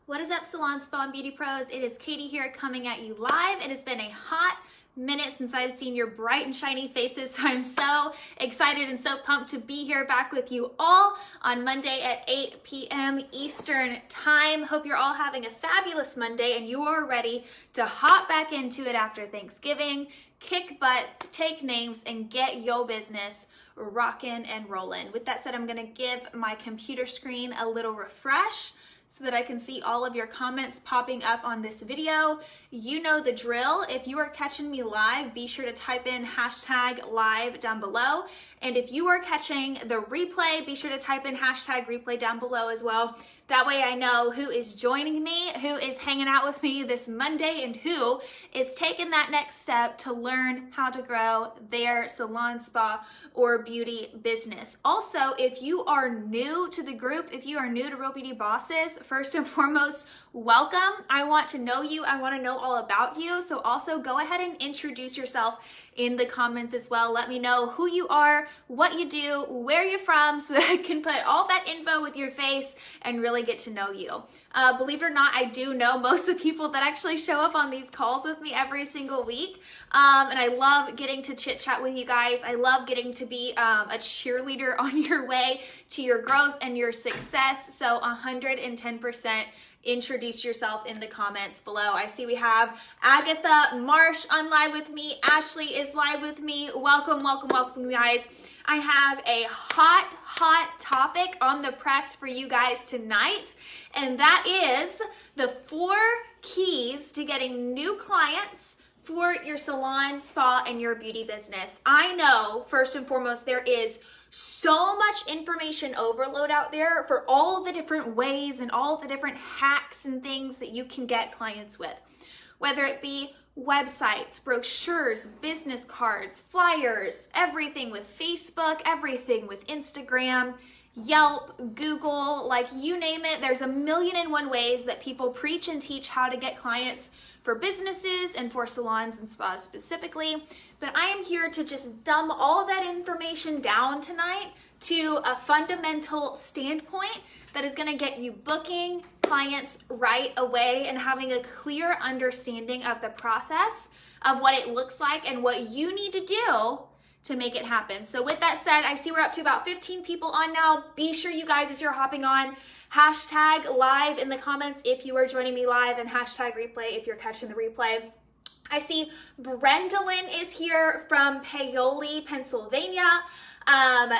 What is up, Salon, Spa, and Beauty Pros? It is Katie here coming at you live. It has been a hot minute since I've seen your bright and shiny faces, so I'm so excited and so pumped to be here back with you all on Monday at 8 p.m. Eastern Time. Hope you're all having a fabulous Monday and you are ready to hop back into it after Thanksgiving, kick butt, take names, and get your business rocking and rolling. With that said, I'm gonna give my computer screen a little refresh so that I can see all of your comments popping up on this video. You know the drill. If you are catching me live, be sure to type in hashtag live down below. And if you are catching the replay, be sure to type in hashtag replay down below as well. That way I know who is joining me, who is hanging out with me this Monday, and who is taking that next step to learn how to grow their salon, spa, or beauty business. Also, if you are new to the group, if you are new to Real Beauty Bosses, first and foremost, welcome. I want to know you. I want to know all about you. So also go ahead and introduce yourself in the comments as well. Let me know who you are, what you do, where you're from, so that I can put all that info with your face and really get to know you. Believe it or not, I do know most of the people that actually show up on these calls with me every single week. And I love getting to chit chat with you guys. I love getting to be a cheerleader on your way to your growth and your success. So 110% introduce yourself in the comments below. I see we have Agatha Marsh on live with me. Ashley is live with me. Welcome, welcome, welcome, guys. I have a hot topic on the press for you guys tonight, and that is the 4 keys to getting new clients for your salon, spa, and your beauty business. I know, first and foremost, there is so much information overload out there for all the different ways and all the different hacks and things that you can get clients with, whether it be websites, brochures, business cards, flyers, everything with Facebook, everything with Instagram, Yelp, Google, like you name it. There's a million and one ways that people preach and teach how to get clients for businesses and for salons and spas specifically. But I am here to just dumb all that information down tonight to a fundamental standpoint that is gonna get you booking clients right away and having a clear understanding of the process of what it looks like and what you need to do to make it happen. So with that said, I see we're up to about 15 people on now. Be sure you guys, as you're hopping on, hashtag live in the comments if you are joining me live, and hashtag replay if you're catching the replay. I see Brendolyn is here from Paoli, Pennsylvania.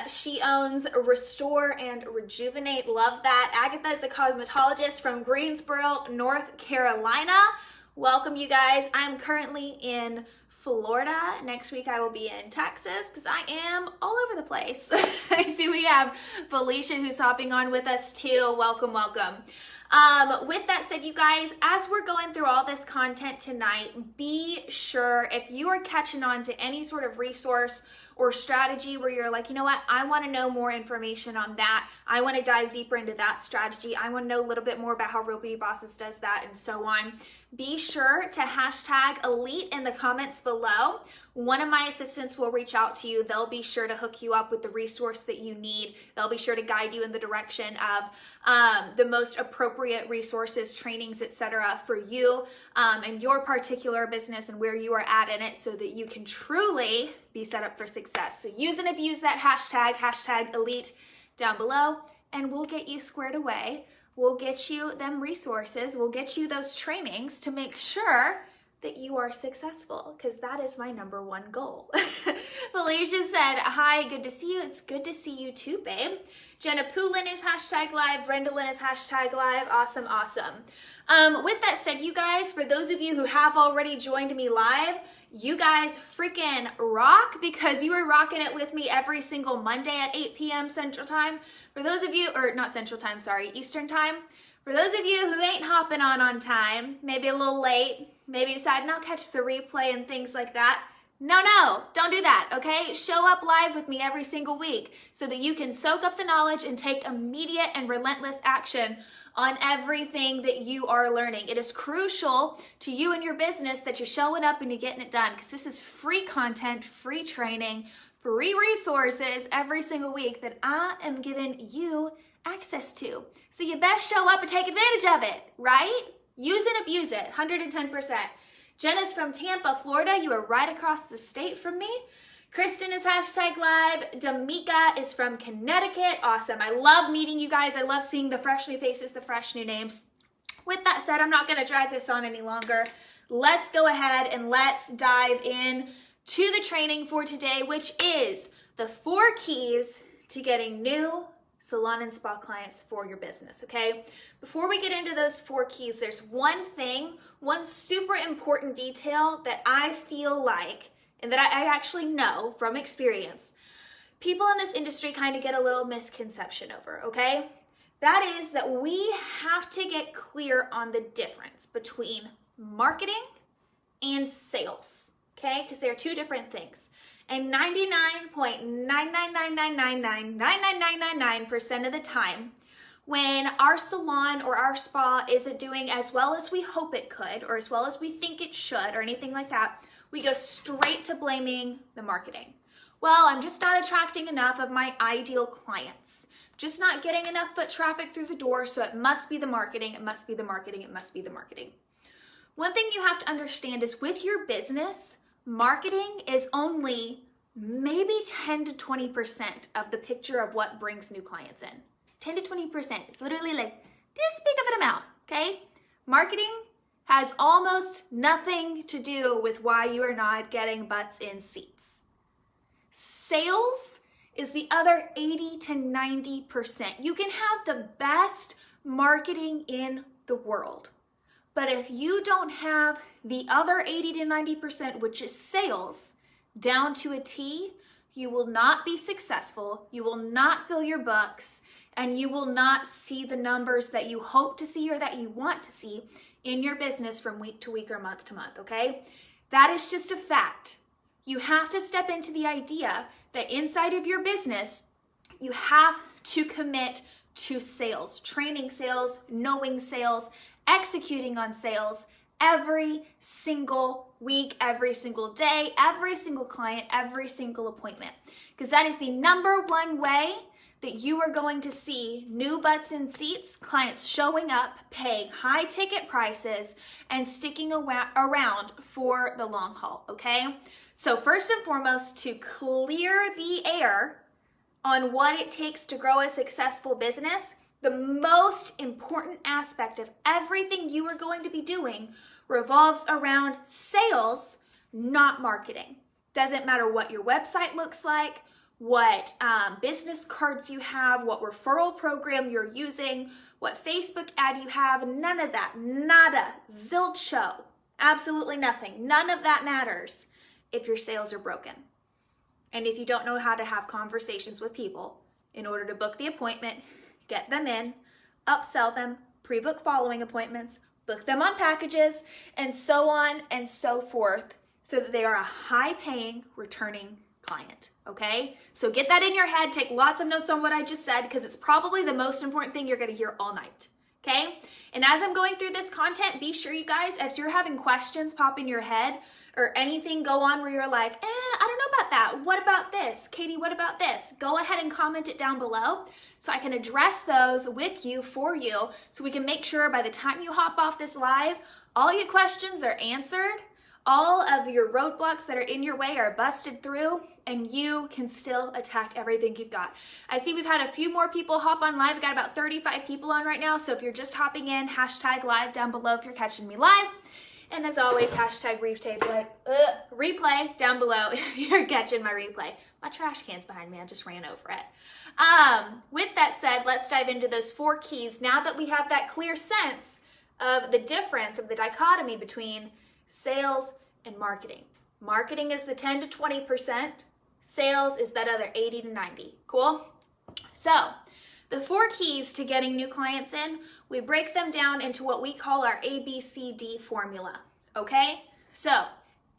She owns Restore and Rejuvenate. Love that. Agatha is a cosmetologist from Greensboro, North Carolina. Welcome, you guys. I'm currently in Florida. Next week I will be in Texas because I am all over the place. I see we have Felicia who's hopping on with us too. Welcome, welcome. With that said, you guys, as we're going through all this content tonight, be sure if you are catching on to any sort of resource or strategy where you're like, you know what, I want to know more information on that. I want to dive deeper into that strategy. I want to know a little bit more about how Real Beauty Bosses does that and so on. Be sure to hashtag elite in the comments below. One of my assistants will reach out to you. They'll be sure to hook you up with the resource that you need. They'll be sure to guide you in the direction of the most appropriate resources, trainings, etc. for you and your particular business and where you are at in it, so that you can truly be set up for success. So use and abuse that hashtag elite down below, and we'll get you squared away. We'll get you them resources. We'll get you those trainings to make sure that you are successful, because that is my #1 goal. Felicia said, hi, good to see you. It's good to see you too, babe. Jenna Poulin is hashtag live. Brendolyn is hashtag live. Awesome, awesome. With that said, you guys, for those of you who have already joined me live, you guys freaking rock, because you are rocking it with me every single Monday at 8 p.m. Central Time. For those of you, or not Central Time, sorry, Eastern Time. For those of you who ain't hopping on time, maybe a little late, maybe deciding I'll catch the replay and things like that, no, don't do that, okay? Show up live with me every single week so that you can soak up the knowledge and take immediate and relentless action on everything that you are learning. It is crucial to you and your business that you're showing up and you're getting it done, because this is free content, free training, free resources every single week that I am giving you access to. So you best show up and take advantage of it, right? Use and abuse it, 110%. Jenna's from Tampa, Florida. You are right across the state from me. Kristen is #live. Damika is from Connecticut. Awesome. I love meeting you guys. I love seeing the fresh new faces, the fresh new names. With that said, I'm not going to drag this on any longer. Let's go ahead and let's dive in to the training for today, which is the 4 keys to getting new salon and spa clients for your business, okay? Before we get into those 4 keys, there's one super important detail that I feel like, and that I actually know from experience, people in this industry kind of get a little misconception over, okay? That is that we have to get clear on the difference between marketing and sales, okay? Because they're 2 different things. And 99.999999999% of the time, when our salon or our spa isn't doing as well as we hope it could, or as well as we think it should, or anything like that, we go straight to blaming the marketing. Well, I'm just not attracting enough of my ideal clients. Just not getting enough foot traffic through the door, so it must be the marketing, it must be the marketing, it must be the marketing. One thing you have to understand is with your business, marketing is only maybe 10 to 20% of the picture of what brings new clients in. 10 to 20%. It's literally like this big of an amount, okay? Marketing has almost nothing to do with why you are not getting butts in seats. Sales is the other 80 to 90%. You can have the best marketing in the world, but if you don't have the other 80 to 90%, which is sales, down to a T, you will not be successful, you will not fill your books, and you will not see the numbers that you hope to see or that you want to see in your business from week to week or month to month, okay? That is just a fact. You have to step into the idea that inside of your business, you have to commit to sales, training sales, knowing sales, executing on sales every single week, every single day, every single client, every single appointment. Because that is the #1 way that you are going to see new butts in seats, clients showing up, paying high ticket prices, and sticking around for the long haul, okay? So first and foremost, to clear the air on what it takes to grow a successful business, the most important aspect of everything you are going to be doing revolves around sales, not marketing. Doesn't matter what your website looks like, what business cards you have, what referral program you're using, what Facebook ad you have, none of that, nada, zilcho, absolutely nothing. None of that matters if your sales are broken. And if you don't know how to have conversations with people in order to book the appointment, get them in, upsell them, pre-book following appointments, book them on packages, and so on and so forth, so that they are a high-paying, returning client, okay? So get that in your head, take lots of notes on what I just said, because it's probably the most important thing you're gonna hear all night, okay? And as I'm going through this content, be sure you guys, as you're having questions pop in your head, or anything go on where you're like, I don't know about that, what about this? Katie, what about this? Go ahead and comment it down below, so I can address those with you, for you, so we can make sure by the time you hop off this live, all your questions are answered, all of your roadblocks that are in your way are busted through, and you can still attack everything you've got. I see we've had a few more people hop on live. We've got about 35 people on right now, so if you're just hopping in, #live down below if you're catching me live. And as always, replay down below if you're catching my replay. My trash can's behind me, I just ran over it. With that said, let's dive into those 4 keys. Now that we have that clear sense of the difference, of the dichotomy between sales and marketing. Marketing is the 10 to 20%. Sales is that other 80 to 90. Cool? So, the 4 keys to getting new clients in, we break them down into what we call our ABCD formula, okay? So,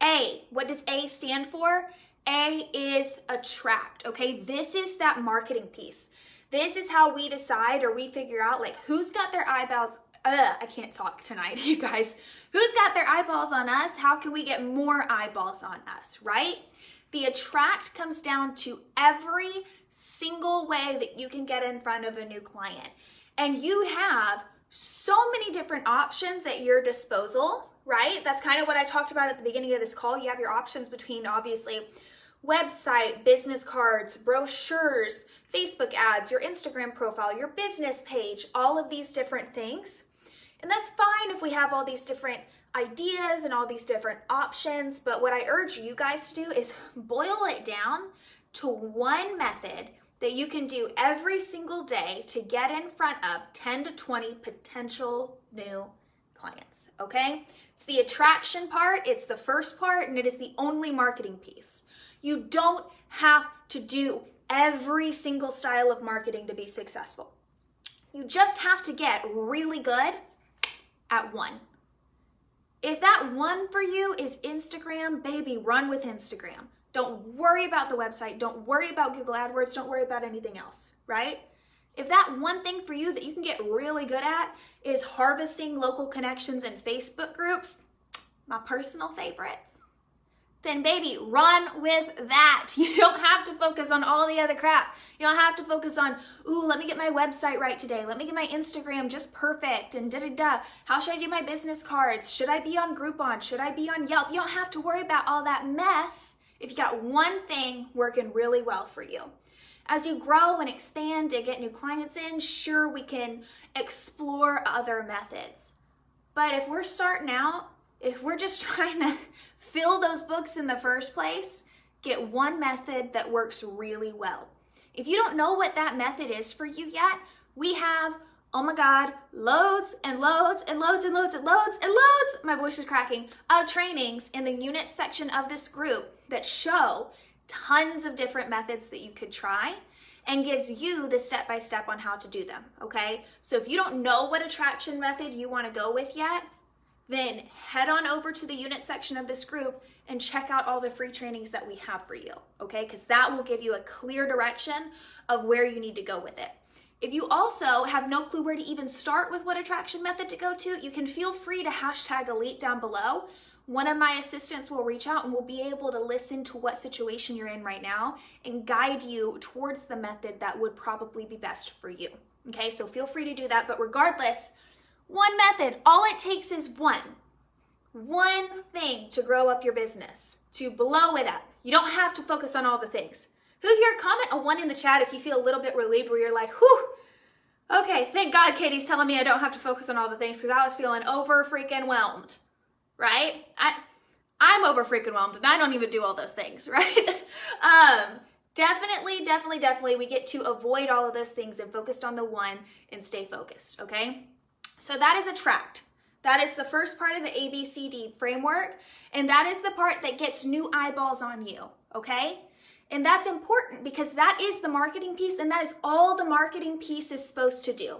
A, what does A stand for? A is attract, okay? This is that marketing piece. This is how we decide, or we figure out, like, who's got their eyeballs, I can't talk tonight, you guys. Who's got their eyeballs on us? How can we get more eyeballs on us, right? The attract comes down to every single way that you can get in front of a new client. And you have so many different options at your disposal, right? That's kind of what I talked about at the beginning of this call. You have your options between, obviously, website, business cards, brochures, Facebook ads, your Instagram profile, your business page, all of these different things. And that's fine if we have all these different ideas and all these different options, but what I urge you guys to do is boil it down to one method that you can do every single day to get in front of 10 to 20 potential new clients, okay? It's the attraction part, it's the first part, and it is the only marketing piece. You don't have to do every single style of marketing to be successful. You just have to get really good at one. If that one for you is Instagram, baby, run with Instagram. Don't worry about the website. Don't worry about Google AdWords. Don't worry about anything else, right? If that one thing for you that you can get really good at is harvesting local connections in Facebook groups, my personal favorites, then baby, run with that. You don't have to focus on all the other crap. You don't have to focus on, ooh, let me get my website right today. Let me get my Instagram just perfect and da-da-da. How should I do my business cards? Should I be on Groupon? Should I be on Yelp? You don't have to worry about all that mess if you got one thing working really well for you. As you grow and expand and get new clients in, sure, we can explore other methods. But if we're starting out, if we're just trying to fill those books in the first place, get one method that works really well. If you don't know what that method is for you yet, we have, oh my God, loads and loads and loads and loads and loads and loads, my voice is cracking, of trainings in the units section of this group that show tons of different methods that you could try and gives you the step-by-step on how to do them, okay? So if you don't know what attraction method you want to go with yet, then head on over to the unit section of this group and check out all the free trainings that we have for you, okay? Because that will give you a clear direction of where you need to go with it. If you also have no clue where to even start with what attraction method to go to, you can feel free to hashtag elite down below. One of my assistants will reach out and will be able to listen to what situation you're in right now and guide you towards the method that would probably be best for you, okay? So feel free to do that, but regardless, one method, all it takes is one thing to grow up your business, to blow it up. You don't have to focus on all the things. Who here, comment a 1 in the chat if you feel a little bit relieved where you're like, whew, okay, thank God Katie's telling me I don't have to focus on all the things because I was feeling over freaking whelmed, right? I'm over freaking whelmed and I don't even do all those things, right? Definitely, we get to avoid all of those things and focused on the one and stay focused, okay? So that is attract. That is the first part of the ABCD framework, and that is the part that gets new eyeballs on you, okay? And that's important because that is the marketing piece, and that is all the marketing piece is supposed to do.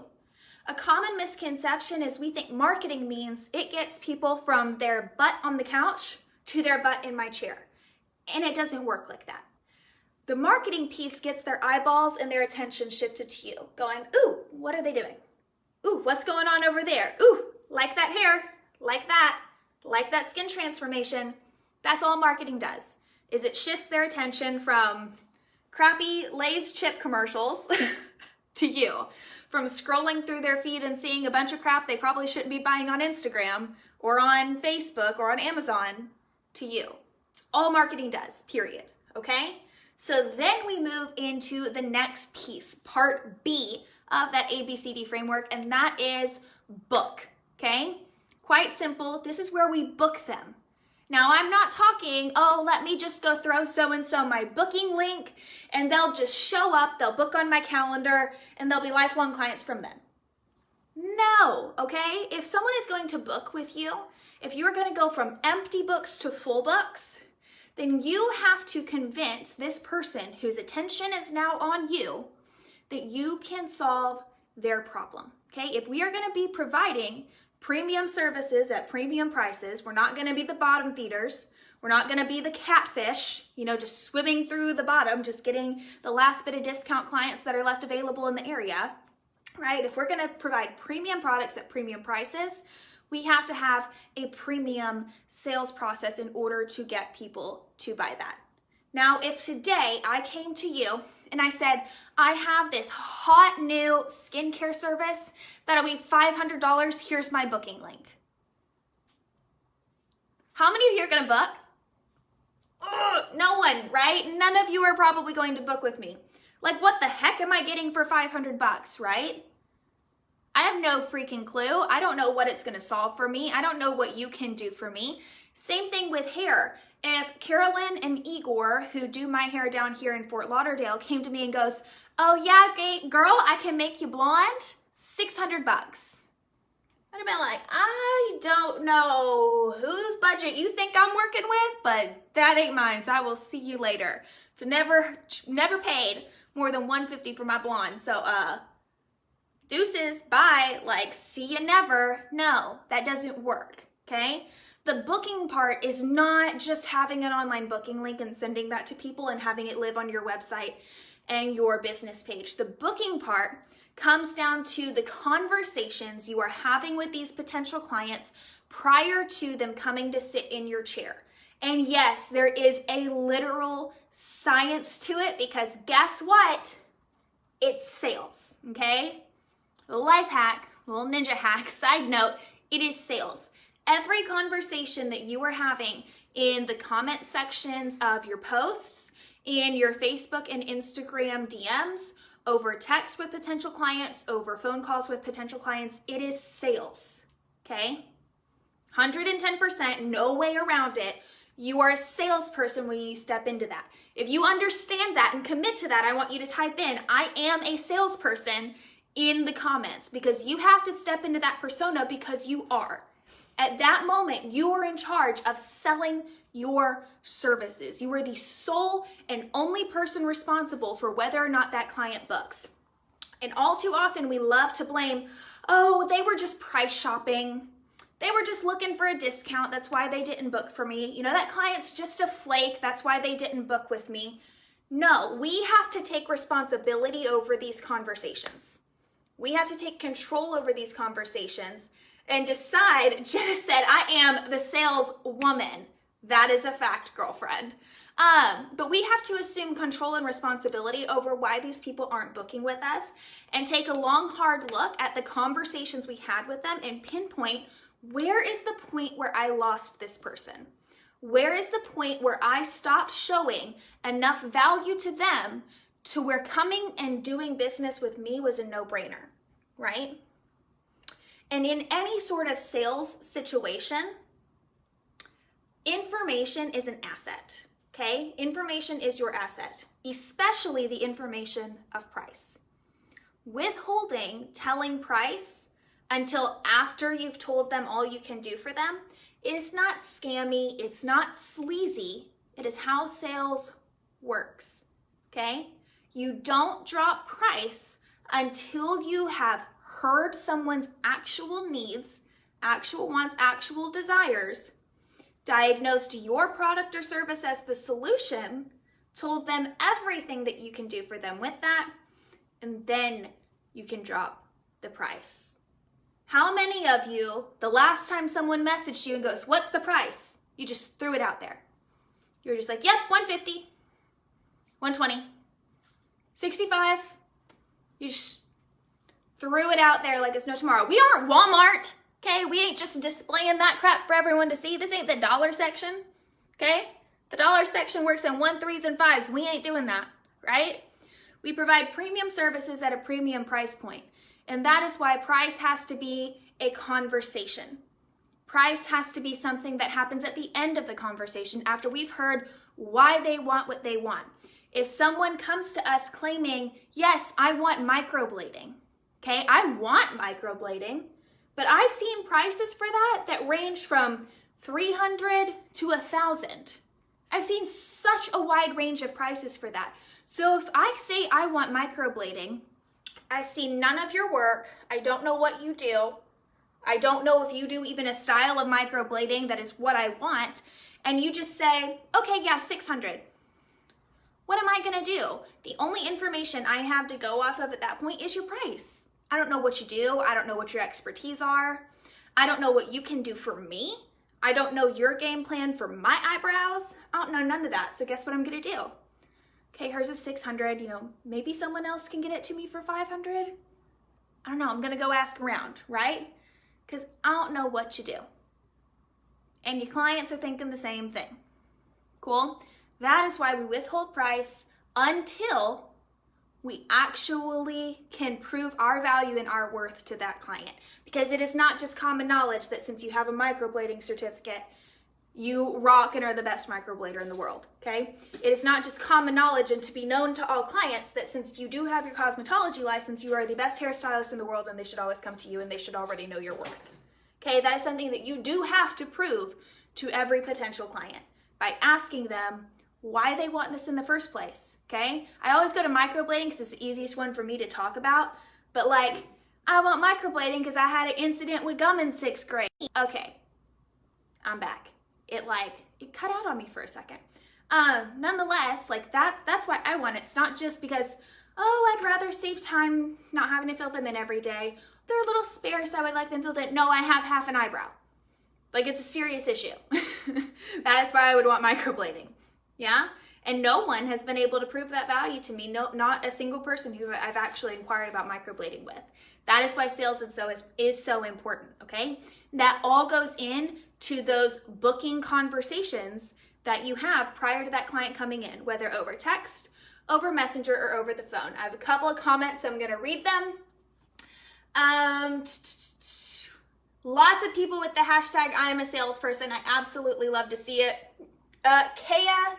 A common misconception is we think marketing means it gets people from their butt on the couch to their butt in my chair, and it doesn't work like that. The marketing piece gets their eyeballs and their attention shifted to you, going, ooh, what are they doing? Ooh, what's going on over there? Ooh, like that hair, like that skin transformation. That's all marketing does, is it shifts their attention from crappy Lay's chip commercials to you, from scrolling through their feed and seeing a bunch of crap they probably shouldn't be buying on Instagram or on Facebook or on Amazon to you. It's all marketing does, period, okay? So then we move into the next piece, part B of that ABCD framework, and that is book, okay? Quite simple. This is where we book them. Now, I'm not talking, oh, let me just go throw so-and-so my booking link and they'll just show up, they'll book on my calendar, and they'll be lifelong clients from then. No, okay? If someone is going to book with you, if you're going to go from empty books to full books, then you have to convince this person whose attention is now on you that you can solve their problem, okay? If we are gonna be providing premium services at premium prices, we're not gonna be the bottom feeders, we're not gonna be the catfish, you know, just swimming through the bottom, just getting the last bit of discount clients that are left available in the area, right? If we're gonna provide premium products at premium prices, we have to have a premium sales process in order to get people to buy that. Now, if today I came to you and I said, I have this hot new skincare service that'll be $500, here's my booking link. How many of you are gonna book? Ugh, no one, right? None of you are probably going to book with me. Like, what the heck am I getting for 500 bucks, right? I have no freaking clue. I don't know what it's gonna solve for me. I don't know what you can do for me. Same thing with hair. If Carolyn and Igor, who do my hair down here in Fort Lauderdale, came to me and goes, oh yeah, girl, I can make you blonde, 600 bucks. I'd have been like, I don't know whose budget you think I'm working with, but that ain't mine, so I will see you later. But never paid more than $150 for my blonde, so deuces, bye, like, see you never. No, that doesn't work, okay? The booking part is not just having an online booking link and sending that to people and having it live on your website and your business page. The booking part comes down to the conversations you are having with these potential clients prior to them coming to sit in your chair. And yes, there is a literal science to it, because guess what? It's sales, okay? A life hack, little ninja hack, side note, it is sales. Every conversation that you are having in the comment sections of your posts, in your Facebook and Instagram DMs, over text with potential clients, over phone calls with potential clients, it is sales, okay? 110%, no way around it. You are a salesperson when you step into that. If you understand that and commit to that, I want you to type in, I am a salesperson, in the comments, because you have to step into that persona, because you are. At that moment, you are in charge of selling your services. You are the sole and only person responsible for whether or not that client books. And all too often, we love to blame, oh, they were just price shopping. They were just looking for a discount. That's why they didn't book for me. You know, that client's just a flake. That's why they didn't book with me. No, we have to take responsibility over these conversations. We have to take control over these conversations and decide. Jenna said, I am the saleswoman. That is a fact, girlfriend. But we have to assume control and responsibility over why these people aren't booking with us, and take a long, hard look at the conversations we had with them and pinpoint, where is the point where I lost this person? Where is the point where I stopped showing enough value to them to where coming and doing business with me was a no-brainer, right? And in any sort of sales situation, information is an asset, okay? Information is your asset, especially the information of price. Withholding telling price until after you've told them all you can do for them is not scammy, it's not sleazy, it is how sales works, okay? You don't drop price until you have heard someone's actual needs, actual wants, actual desires, diagnosed your product or service as the solution, told them everything that you can do for them with that, and then you can drop the price. How many of you, the last time someone messaged you and goes, what's the price? You just threw it out there. You're just like, yep, 150, 120, 65. You just threw it out there like it's no tomorrow. We aren't Walmart, okay? We ain't just displaying that crap for everyone to see. This ain't the dollar section, okay? The dollar section works in 1s, 3s, and 5s. We ain't doing that, right? We provide premium services at a premium price point. And that is why price has to be a conversation. Price has to be something that happens at the end of the conversation after we've heard why they want what they want. If someone comes to us claiming, yes, I want microblading, okay? I want microblading, but I've seen prices for that range from $300 to $1,000. I've seen such a wide range of prices for that. So if I say I want microblading, I've seen none of your work, I don't know what you do, I don't know if you do even a style of microblading that is what I want, and you just say, okay, yeah, 600. What am I gonna do? The only information I have to go off of at that point is your price. I don't know what you do, I don't know what your expertise are, I don't know what you can do for me, I don't know your game plan for my eyebrows. I don't know none of that. So guess what I'm gonna do? Okay, hers is 600, you know, maybe someone else can get it to me for 500. I don't know, I'm gonna go ask around, right? Because I don't know what you do. And your clients are thinking the same thing. Cool? That is why we withhold price until we actually can prove our value and our worth to that client. Because it is not just common knowledge that since you have a microblading certificate, you rock and are the best microblader in the world, okay? It is not just common knowledge and to be known to all clients that since you do have your cosmetology license, you are the best hairstylist in the world and they should always come to you and they should already know your worth. Okay, that is something that you do have to prove to every potential client by asking them why they want this in the first place, okay? I always go to microblading because it's the easiest one for me to talk about, but like, I want microblading because I had an incident with gum in 6th grade. Okay, I'm back. It cut out on me for a second. Nonetheless, like that's why I want it. It's not just because, oh, I'd rather save time not having to fill them in every day. They're a little sparse, I would like them filled in. No, I have half an eyebrow. Like, it's a serious issue. That is why I would want microblading. Yeah? And no one has been able to prove that value to me. No, not a single person who I've actually inquired about microblading with. That is why sales is so important, okay? That all goes in to those booking conversations that you have prior to that client coming in, whether over text, over Messenger, or over the phone. I have a couple of comments, so I'm gonna read them. Lots of people with the hashtag I am a salesperson. I absolutely love to see it. Kaya,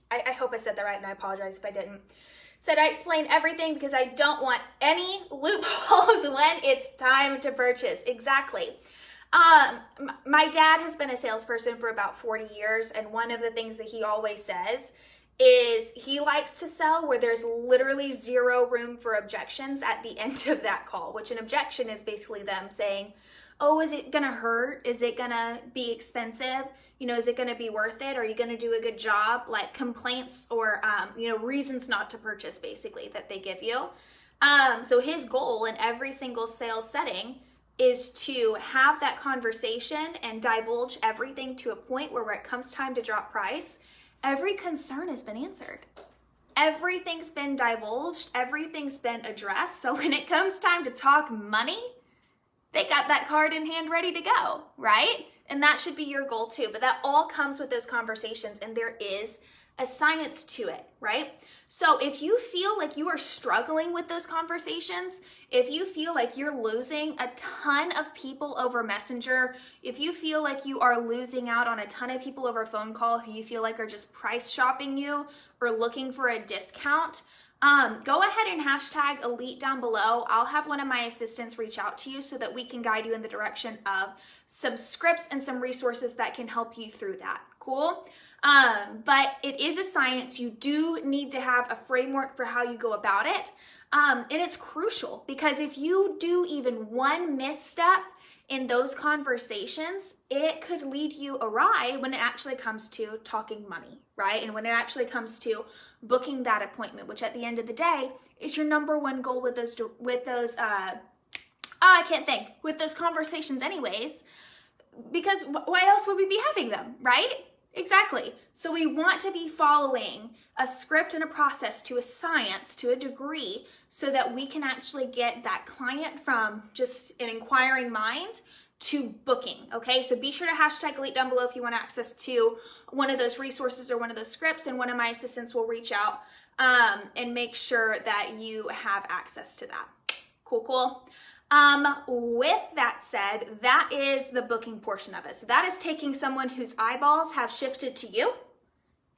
I hope I said that right and I apologize if I didn't. Said I explain everything because I don't want any loopholes when it's time to purchase. Exactly. My dad has been a salesperson for about 40 years, and one of the things that he always says is he likes to sell where there's literally zero room for objections at the end of that call, which an objection is basically them saying, oh, is it gonna hurt? Is it gonna be expensive? You know, is it gonna be worth it? Are you gonna do a good job? Like complaints or, reasons not to purchase basically that they give you. So his goal in every single sales setting is to have that conversation and divulge everything to a point where it comes time to drop price, every concern has been answered. Everything's been divulged, everything's been addressed. So when it comes time to talk money, they got that card in hand ready to go, right? And that should be your goal too. But that all comes with those conversations, and there is a science to it, right? So if you feel like you are struggling with those conversations, if you feel like you're losing a ton of people over Messenger, if you feel like you are losing out on a ton of people over phone call who you feel like are just price shopping you or looking for a discount, go ahead and hashtag Elite down below. I'll have one of my assistants reach out to you so that we can guide you in the direction of some scripts and some resources that can help you through that. Cool? But it is a science. You do need to have a framework for how you go about it. And it's crucial because if you do even one misstep in those conversations, it could lead you awry when it actually comes to talking money, right? And when it actually comes to booking that appointment, which at the end of the day is your number one goal with those conversations anyways, because why else would we be having them, right? Exactly. So we want to be following a script and a process to a science, to a degree, so that we can actually get that client from just an inquiring mind to booking, okay? So be sure to hashtag Elite down below if you want access to one of those resources or one of those scripts, and one of my assistants will reach out and make sure that you have access to that. Cool, cool. With that said, that is the booking portion of it. So that is taking someone whose eyeballs have shifted to you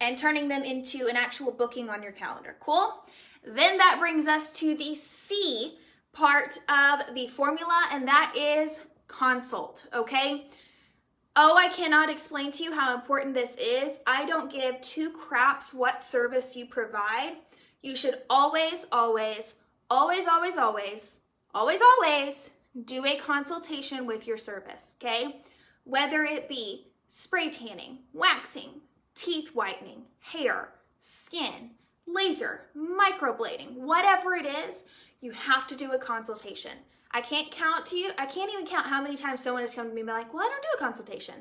and turning them into an actual booking on your calendar. Cool? Then that brings us to the C part of the formula, and that is consult, okay? Oh, I cannot explain to you how important this is. I don't give two craps what service you provide. You should always, always, always, always, always, always, always do a consultation with your service, okay? Whether it be spray tanning, waxing, teeth whitening, hair, skin, laser, microblading, whatever it is, you have to do a I can't even count how many times someone has come to me and be like, well, I don't do a consultation.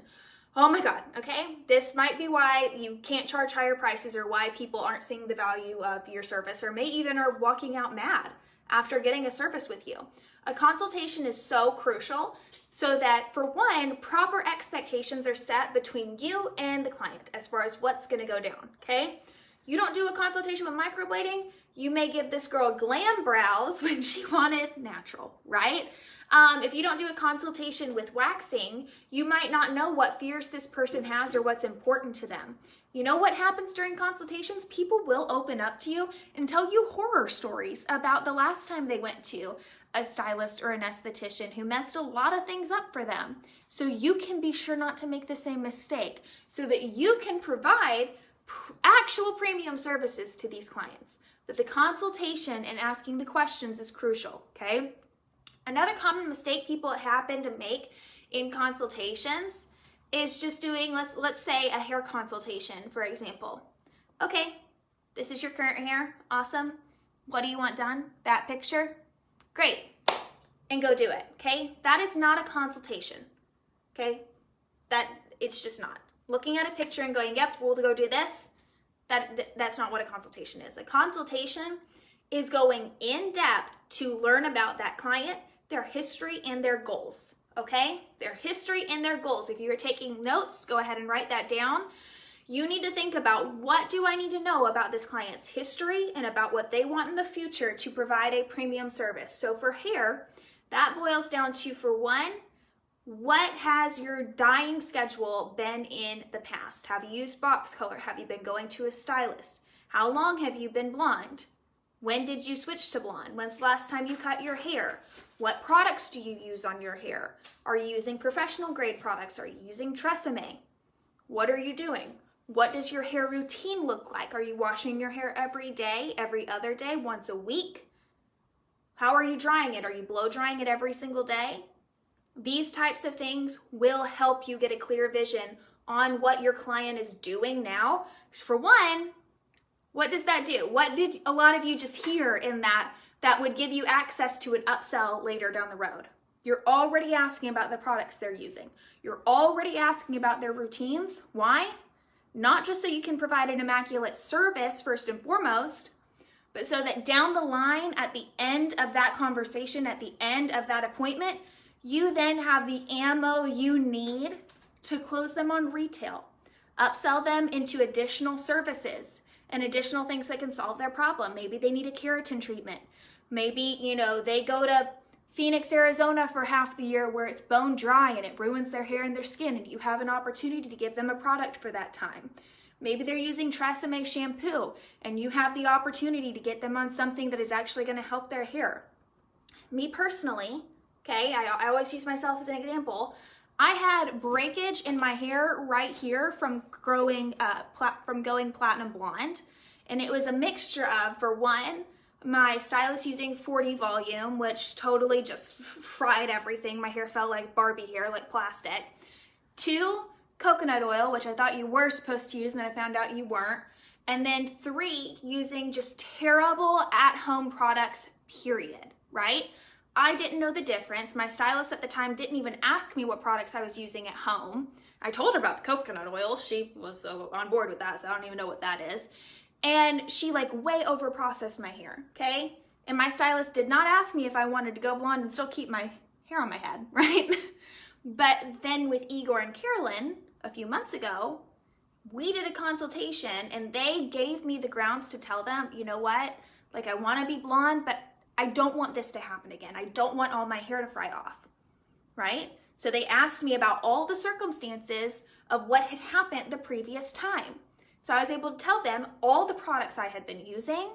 Oh my God, okay? This might be why you can't charge higher prices, or why people aren't seeing the value of your service, or may even are walking out mad after getting a service with you. A consultation is so crucial so that, for one, proper expectations are set between you and the client as far as what's gonna go down, okay? You don't do a consultation with microblading, you may give this girl glam brows when she wanted natural, right? If you don't do a consultation with waxing, you might not know what fears this person has or what's important to them. You know what happens during consultations? People will open up to you and tell you horror stories about the last time they went to a stylist or an esthetician who messed a lot of things up for them. So you can be sure not to make the same mistake so that you can provide actual premium services to these clients. But the consultation and asking the questions is crucial, okay? Another common mistake people happen to make in consultations is just doing, let's say, a hair consultation, for example. Okay, this is your current hair, awesome. What do you want done? That picture? Great, and go do it, okay? That is not a consultation, okay? It's just not. Looking at a picture and going, yep, we'll go do this, that's not what a consultation is. A consultation is going in depth to learn about that client, their history, and their goals, okay? Their history and their goals. If you are taking notes, go ahead and write that down. You need to think about, what do I need to know about this client's history and about what they want in the future to provide a premium service. So for hair, that boils down to, for one, what has your dyeing schedule been in the past? Have you used box color? Have you been going to a stylist? How long have you been blonde? When did you switch to blonde? When's the last time you cut your hair? What products do you use on your hair? Are you using professional grade products? Are you using Tresemme? What are you doing? What does your hair routine look like? Are you washing your hair every day, every other day, once a week? How are you drying it? Are you blow drying it every single day? These types of things will help you get a clear vision on what your client is doing now. For one, what does that do? What did a lot of you just hear in that would give you access to an upsell later down the road? You're already asking about the products they're using. You're already asking about their routines. Why? Not just so you can provide an immaculate service first and foremost, but so that down the line, at the end of that conversation, at the end of that appointment, you then have the ammo you need to close them on retail, upsell them into additional services and additional things that can solve their problem. Maybe they need a keratin treatment. Maybe, they go to Phoenix, Arizona for half the year where it's bone dry and it ruins their hair and their skin, and you have an opportunity to give them a product for that time. Maybe they're using Tresemme shampoo and you have the opportunity to get them on something that is actually going to help their hair. Me personally, okay, I always use myself as an example. I had breakage in my hair right here from going platinum blonde, and it was a mixture of, for one, my stylist using 40 volume, which totally just fried everything. My hair felt like Barbie hair, like plastic. 2, coconut oil, which I thought you were supposed to use, and then I found out you weren't. And then 3, using just terrible at-home products, period, right? I didn't know the difference. My stylist at the time didn't even ask me what products I was using at home. I told her about the coconut oil. She was on board with that, so I don't even know what that is. And she way over processed my hair, okay? And my stylist did not ask me if I wanted to go blonde and still keep my hair on my head, right? But then with Igor and Carolyn a few months ago, we did a consultation and they gave me the grounds to tell them, you know what? I want to be blonde, but I don't want this to happen again. I don't want all my hair to fry off, right? So they asked me about all the circumstances of what had happened the previous time. So I was able to tell them all the products I had been using,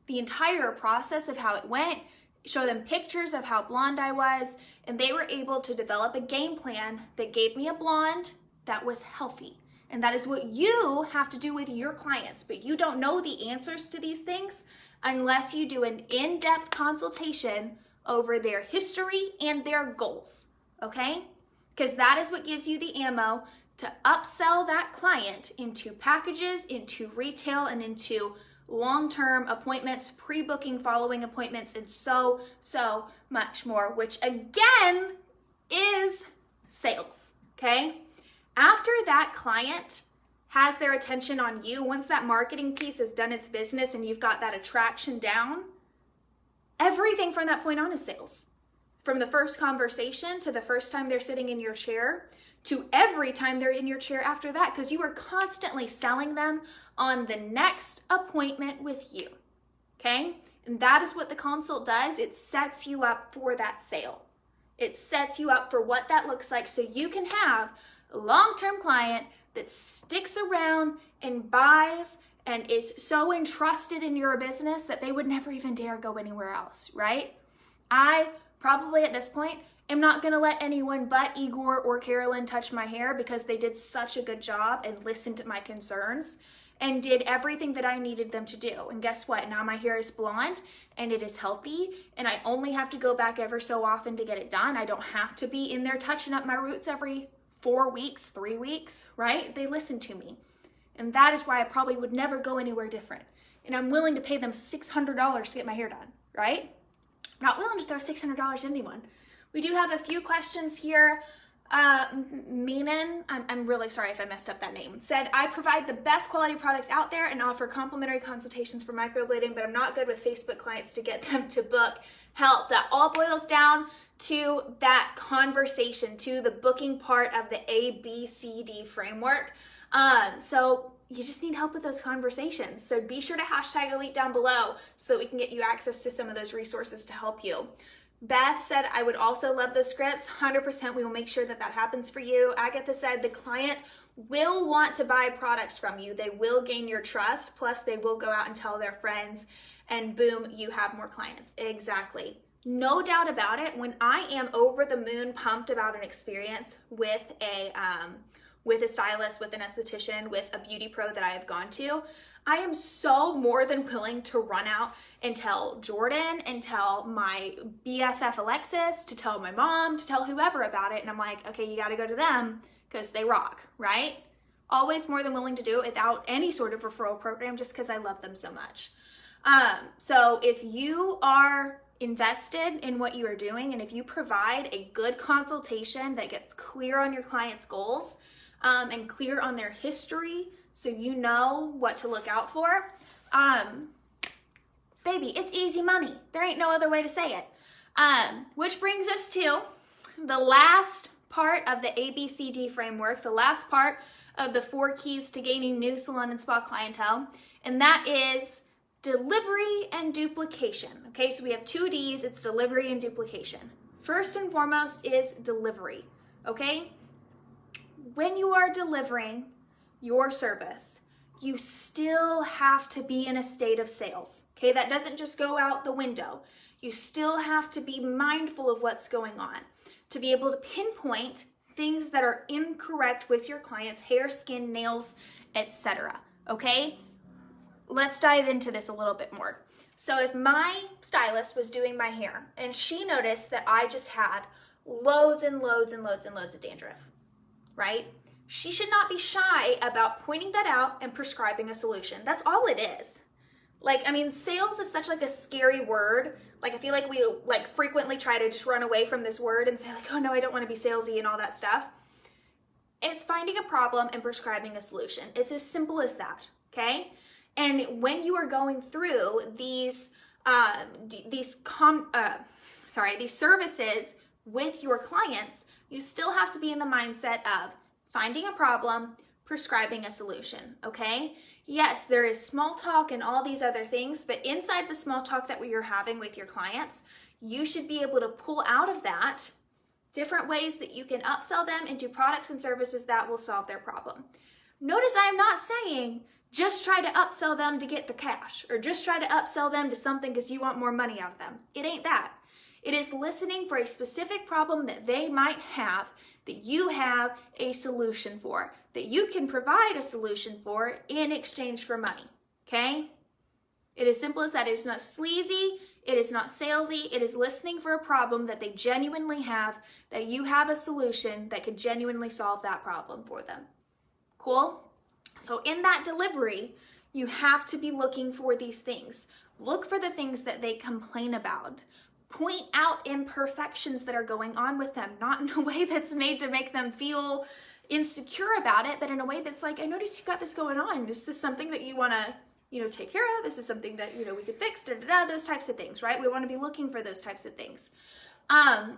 the entire process of how it went, show them pictures of how blonde I was, and they were able to develop a game plan that gave me a blonde that was healthy. And that is what you have to do with your clients, but you don't know the answers to these things unless you do an in-depth consultation over their history and their goals, okay? Because that is what gives you the ammo to upsell that client into packages, into retail, and into long-term appointments, pre-booking, following appointments, and so much more, which again is sales, okay? After that client has their attention on you, once that marketing piece has done its business and you've got that attraction down, everything from that point on is sales. From the first conversation to the first time they're sitting in your chair to every time they're in your chair after that, because you are constantly selling them on the next appointment with you, okay? And that is what the consult does. It sets you up for that sale. It sets you up for what that looks like so you can have a long-term client that sticks around and buys and is so entrusted in your business that they would never even dare go anywhere else, right? I probably at this point am not gonna let anyone but Igor or Carolyn touch my hair because they did such a good job and listened to my concerns and did everything that I needed them to do. And guess what? Now my hair is blonde and it is healthy and I only have to go back ever so often to get it done. I don't have to be in there touching up my roots every 4 weeks, 3 weeks, right? They listen to me. And that is why I probably would never go anywhere different. And I'm willing to pay them $600 to get my hair done, right? I'm not willing to throw $600 at anyone. We do have a few questions here. Meenan, I'm really sorry if I messed up that name, said, I provide the best quality product out there and offer complimentary consultations for microblading, but I'm not good with Facebook clients to get them to book help. That all boils down to that conversation, to the booking part of the ABCD framework. So you just need help with those conversations. So be sure to hashtag Elite down below so that we can get you access to some of those resources to help you. Beth said, I would also love those scripts. 100% we will make sure that that happens for you. Agatha said, the client will want to buy products from you. They will gain your trust. Plus they will go out and tell their friends and boom, you have more clients. Exactly. No doubt about it. When I am over the moon pumped about an experience with a stylist, with an esthetician, with a beauty pro that I have gone to, I am so more than willing to run out and tell Jordan and tell my BFF Alexis, to tell my mom, to tell whoever about it. And I'm like, okay, you got to go to them because they rock, right? Always more than willing to do it without any sort of referral program just because I love them so much. So if you are invested in what you are doing and if you provide a good consultation that gets clear on your client's goals and clear on their history, so you know what to look out for, baby, it's easy money. There ain't no other way to say it. Which brings us to the last part of the ABCD framework, the last part of the 4 keys to gaining new salon and spa clientele, and that is delivery and duplication. Okay, so we have 2 D's, it's delivery and duplication. First and foremost is delivery, okay? When you are delivering your service, you still have to be in a state of sales, okay? That doesn't just go out the window. You still have to be mindful of what's going on to be able to pinpoint things that are incorrect with your client's hair, skin, nails, etc., okay? Let's dive into this a little bit more. So if my stylist was doing my hair and she noticed that I just had loads and loads and loads and loads of dandruff, right? She should not be shy about pointing that out and prescribing a solution. That's all it is. Like, I mean, sales is such like a scary word. Like, I feel like we like frequently try to just run away from this word and say like, oh no, I don't want to be salesy and all that stuff. It's finding a problem and prescribing a solution. It's as simple as that, okay? And when you are going through these services with your clients, you still have to be in the mindset of finding a problem, prescribing a solution, okay? Yes, there is small talk and all these other things, but inside the small talk that you're having with your clients, you should be able to pull out of that different ways that you can upsell them into products and services that will solve their problem. Notice I am not saying just try to upsell them to get the cash or just try to upsell them to something because you want more money out of them. It ain't that. It is listening for a specific problem that they might have that you have a solution for, that you can provide a solution for in exchange for money, okay? It is simple as that. It is not sleazy. It is not salesy. It is listening for a problem that they genuinely have, that you have a solution that could genuinely solve that problem for them. Cool? So in that delivery, you have to be looking for these things. Look for the things that they complain about. Point out imperfections that are going on with them, not in a way that's made to make them feel insecure about it, but in a way that's like, I noticed you got this going on. Is this something that you want to, take care of? Is this something that, we could fix? Those types of things, right? We want to be looking for those types of things.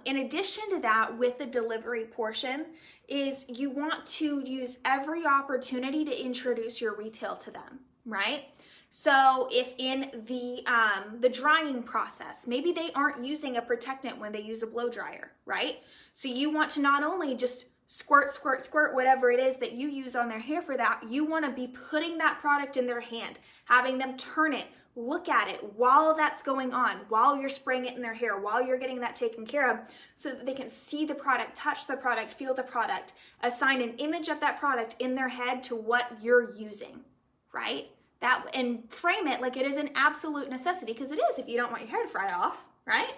In addition to that, with the delivery portion, is you want to use every opportunity to introduce your retail to them, right? So if in the drying process, maybe they aren't using a protectant when they use a blow dryer, right? So you want to not only just squirt, squirt, squirt, whatever it is that you use on their hair for that, you want to be putting that product in their hand, having them turn it, look at it while that's going on, while you're spraying it in their hair, while you're getting that taken care of, so that they can see the product, touch the product, feel the product, assign an image of that product in their head to what you're using, right? And frame it like it is an absolute necessity, because it is if you don't want your hair to fry off, right?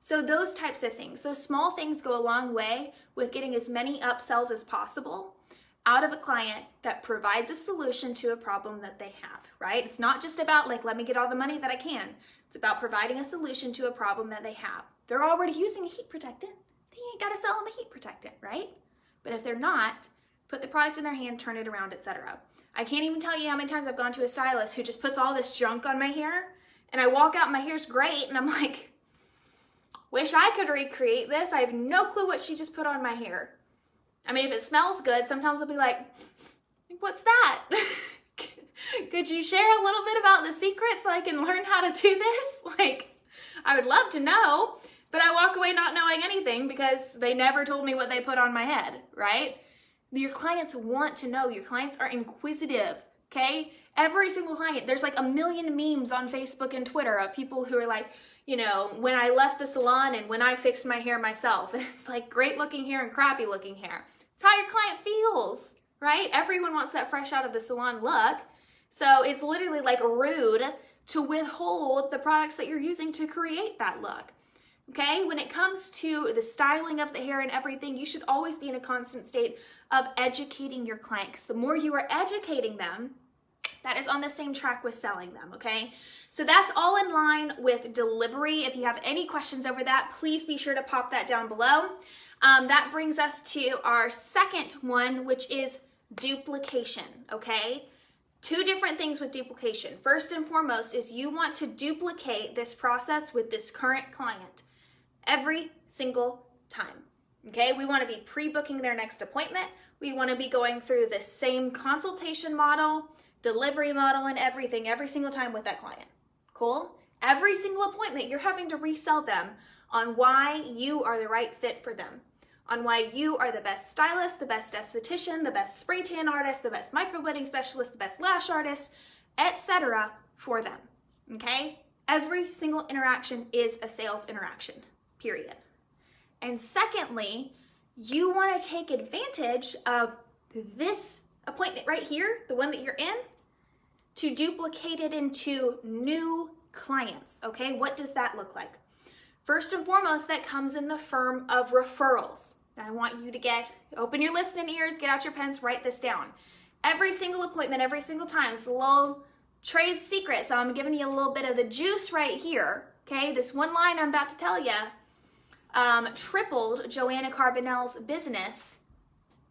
So those types of things, those small things go a long way with getting as many upsells as possible out of a client that provides a solution to a problem that they have, right? It's not just about like, let me get all the money that I can. It's about providing a solution to a problem that they have. They're already using a heat protectant. They ain't got to sell them a heat protectant, right? But if they're not, put the product in their hand, turn it around, etc. I can't even tell you how many times I've gone to a stylist who just puts all this junk on my hair, and I walk out and my hair's great, and I'm like, wish I could recreate this. I have no clue what she just put on my hair. I mean, if it smells good, sometimes I'll be like, what's that? Could you share a little bit about the secret so I can learn how to do this? Like, I would love to know, but I walk away not knowing anything because they never told me what they put on my head, right? Your clients want to know. Your clients are inquisitive, okay? Every single client, there's like a million memes on Facebook and Twitter of people who are like, when I left the salon and when I fixed my hair myself. And it's like great looking hair and crappy looking hair. It's how your client feels, right? Everyone wants that fresh out of the salon look. So it's literally like rude to withhold the products that you're using to create that look. Okay, when it comes to the styling of the hair and everything, you should always be in a constant state of educating your client, because the more you are educating them, that is on the same track with selling them, okay? So that's all in line with delivery. If you have any questions over that, please be sure to pop that down below. That brings us to our second one, which is duplication, okay? Two different things with duplication. First and foremost is you want to duplicate this process with this current client every single time, okay? We want to be pre-booking their next appointment. We want to be going through the same consultation model, delivery model, and everything every single time with that client. Cool? Every single appointment, you're having to resell them on why you are the right fit for them, on why you are the best stylist, the best esthetician, the best spray tan artist, the best microblading specialist, the best lash artist, etc. for them, okay? Every single interaction is a sales interaction, period. And secondly, you want to take advantage of this appointment right here, the one that you're in, to duplicate it into new clients, okay? What does that look like? First and foremost, that comes in the form of referrals. Now, I want you to open your listening ears, get out your pens, write this down. Every single appointment, every single time, it's a little trade secret, so I'm giving you a little bit of the juice right here, okay? This one line I'm about to tell you tripled Joanna Carbonell's business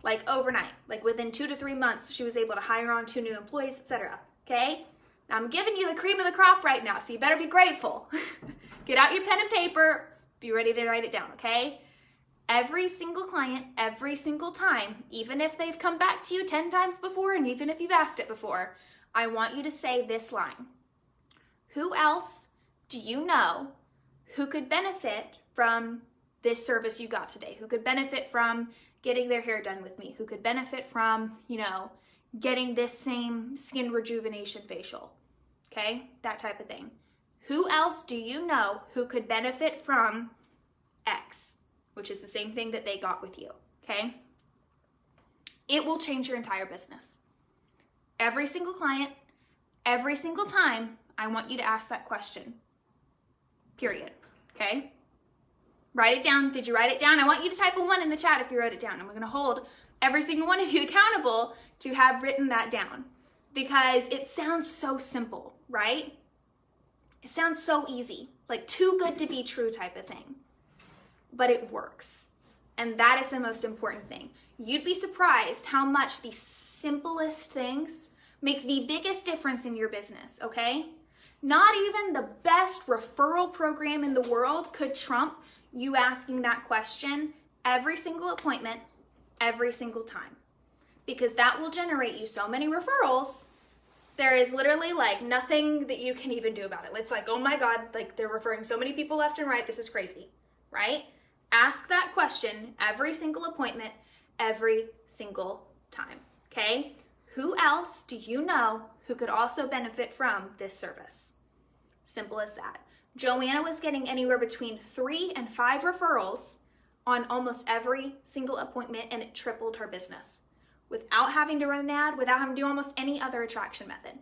like overnight. Like within 2 to 3 months, she was able to hire on 2 new employees, etc. Okay? Now I'm giving you the cream of the crop right now, so you better be grateful. Get out your pen and paper, be ready to write it down, okay? Every single client, every single time, even if they've come back to you 10 times before, and even if you've asked it before, I want you to say this line. Who else do you know who could benefit from this service you got today? Who could benefit from getting their hair done with me? Who could benefit from, getting this same skin rejuvenation facial? Okay, that type of thing. Who else do you know who could benefit from X, which is the same thing that they got with you, okay? It will change your entire business. Every single client, every single time, I want you to ask that question, period, okay? Write it down. Did you write it down? I want you to type a 1 in the chat if you wrote it down, and we're going to hold every single one of you accountable to have written that down, because it sounds so simple, right? It sounds so easy, like too good to be true type of thing, but it works. And that is the most important thing. You'd be surprised how much the simplest things make the biggest difference in your business, okay? Not even the best referral program in the world could trump you asking that question every single appointment, every single time. Because that will generate you so many referrals. There is literally like nothing that you can even do about it. It's like, oh my God, like they're referring so many people left and right. This is crazy, right? Ask that question every single appointment, every single time, okay? Who else do you know who could also benefit from this service? Simple as that. Joanna was getting anywhere between 3 and 5 referrals on almost every single appointment, and it tripled her business without having to run an ad, without having to do almost any other attraction method.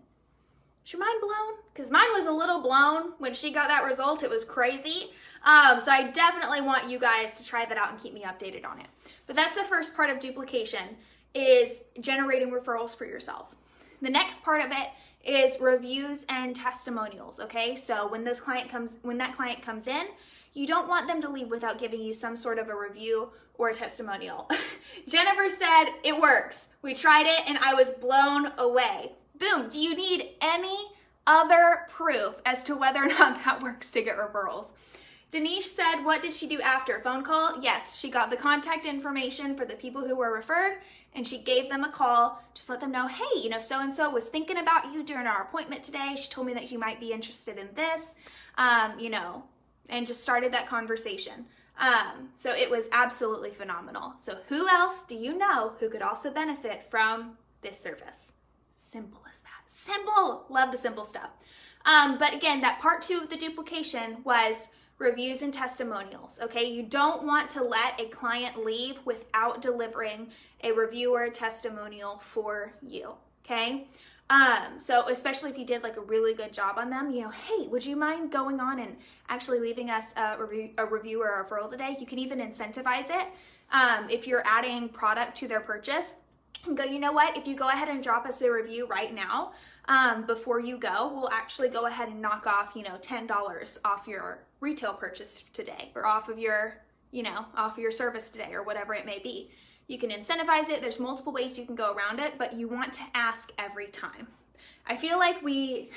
Is your mind blown? Because mine was a little blown when she got that result. It was crazy. So I definitely want you guys to try that out and keep me updated on it. But that's the first part of duplication, is generating referrals for yourself. The next part of it is reviews and testimonials, okay? So when that client comes in, you don't want them to leave without giving you some sort of a review or a testimonial. Jennifer said, it works. We tried it and I was blown away. Boom. Do you need any other proof as to whether or not that works to get referrals? Denise said, what did she do after? Phone call? Yes, she got the contact information for the people who were referred, and she gave them a call. Just let them know, hey, you know, so-and-so was thinking about you during our appointment today. She told me that you might be interested in this, you know, and just started that conversation. So it was absolutely phenomenal. So who else do you know who could also benefit from this service? Simple as that. Simple. Love the simple stuff. But again, that part 2 of the duplication was reviews and testimonials, okay? You don't want to let a client leave without delivering a review or a testimonial for you, okay? So especially if you did like a really good job on them, you know, hey, would you mind going on and actually leaving us a review or a referral today? You can even incentivize it. If you're adding product to their purchase, and go, you know what, if you go ahead and drop us a review right now, before you go, we'll actually go ahead and knock off, you know, $10 off your retail purchase today, or off of your, you know, off of your service today, or whatever it may be. You can incentivize it. There's multiple ways you can go around it, but you want to ask every time. I feel like we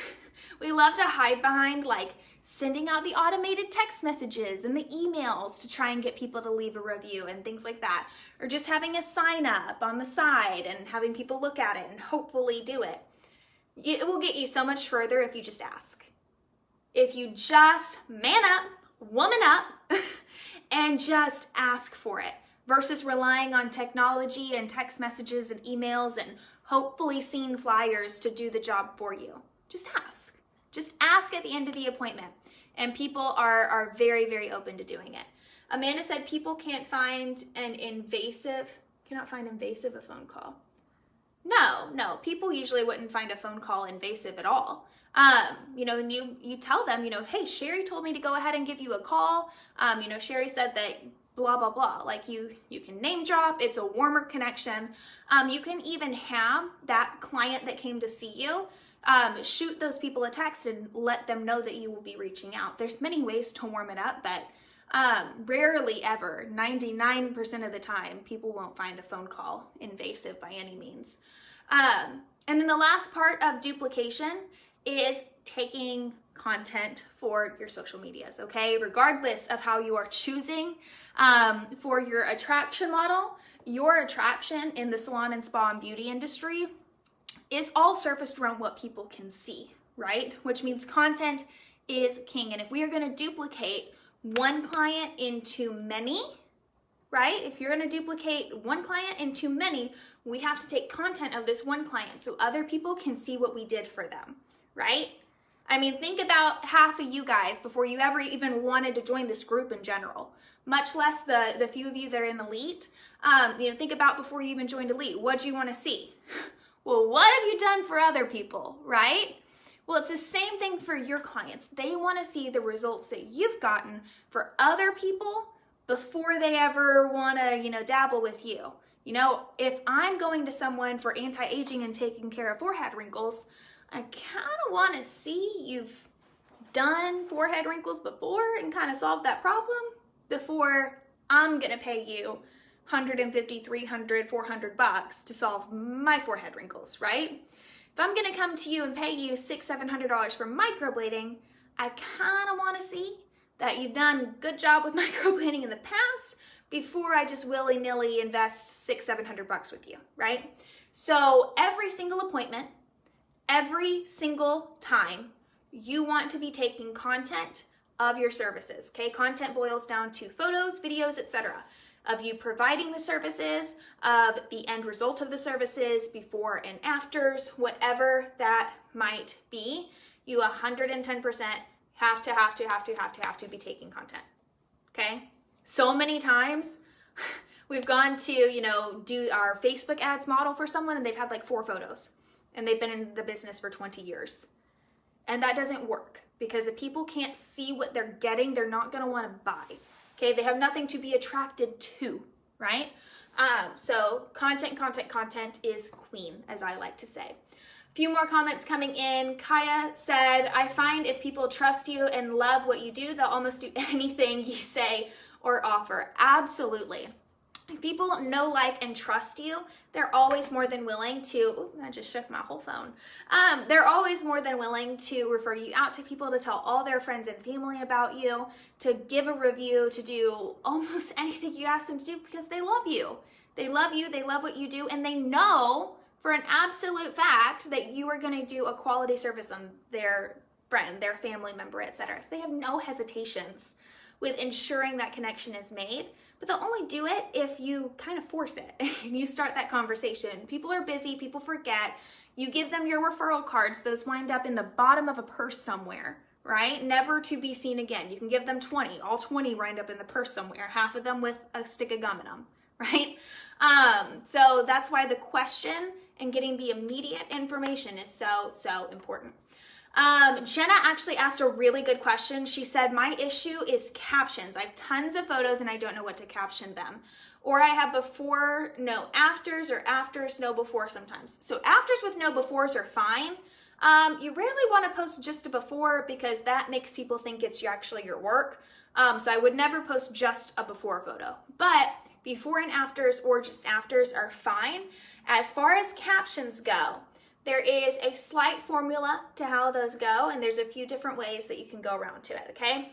love to hide behind like sending out the automated text messages and the emails to try and get people to leave a review and things like that, or just having a sign up on the side and having people look at it and hopefully do it. It will get you so much further if you just ask. If you just man up, woman up, and just ask for it, versus relying on technology and text messages and emails and hopefully seeing flyers to do the job for you. Just ask. Just ask at the end of the appointment. And people are very, very open to doing it. Amanda said people cannot find invasive a phone call. No, people usually wouldn't find a phone call invasive at all. You know, and you tell them, you know, hey, Sherry told me to go ahead and give you a call. You know, Sherry said that blah, blah, blah. Like you can name drop. It's a warmer connection. You can even have that client that came to see you shoot those people a text and let them know that you will be reaching out. There's many ways to warm it up, but rarely ever, 99% of the time, people won't find a phone call invasive by any means. And then the last part of duplication is taking content for your social medias, okay? Regardless of how you are choosing for your attraction model, your attraction in the salon and spa and beauty industry is all surfaced around what people can see, right? Which means content is king. And if we are going to duplicate one client into many, right? If you're going to duplicate one client into many, we have to take content of this one client so other people can see what we did for them, right? I mean, think about half of you guys before you ever even wanted to join this group in general, much less the few of you that are in Elite. You know, think about before you even joined Elite, what do you want to see? Well, what have you done for other people, right? Well, it's the same thing for your clients. They want to see the results that you've gotten for other people before they ever want to, you know, dabble with you. You know, if I'm going to someone for anti-aging and taking care of forehead wrinkles, I kind of want to see you've done forehead wrinkles before and kind of solved that problem before I'm gonna pay you $150, $300, $400 to solve my forehead wrinkles, right? If I'm gonna come to you and pay you $600, $700 for microblading, I kinda wanna see that you've done a good job with microblading in the past before I just willy-nilly invest $600, $700 with you, right? So every single appointment, every single time, you want to be taking content of your services, okay? Content boils down to photos, videos, etc. of you providing the services, of the end result of the services, before and afters, whatever that might be. You 110% have to be taking content, okay? So many times we've gone to, do our Facebook ads model for someone and they've had like 4 photos and they've been in the business for 20 years. And that doesn't work because if people can't see what they're getting, they're not gonna wanna buy, okay? They have nothing to be attracted to, right? So content is queen, as I like to say. A few more comments coming in. Kaya said, I find if people trust you and love what you do, they'll almost do anything you say or offer. Absolutely. If people know, like, and trust you, they're always more than willing to, ooh, I just shook my whole phone. They're always more than willing to refer you out to people, to tell all their friends and family about you, to give a review, to do almost anything you ask them to do because they love you. They love you, they love what you do, and they know for an absolute fact that you are gonna do a quality service on their friend, their family member, etc. So they have no hesitations with ensuring that connection is made, but they'll only do it if you kind of force it and you start that conversation. People are busy, people forget. You give them your referral cards, those wind up in the bottom of a purse somewhere, right? Never to be seen again. You can give them 20, all 20 wind up in the purse somewhere, half of them with a stick of gum in them, right? So that's why the question and getting the immediate information is so important. Jenna actually asked a really good question. She said, my issue is captions. I have tons of photos and I don't know what to caption them. Or I have before, no afters, or afters, no before sometimes. So afters with no befores are fine. You really want to post just a before because that makes people think it's actually your work. So I would never post just a before photo. But before and afters or just afters are fine. As far as captions go, there is a slight formula to how those go, and there's a few different ways that you can go around to it, okay?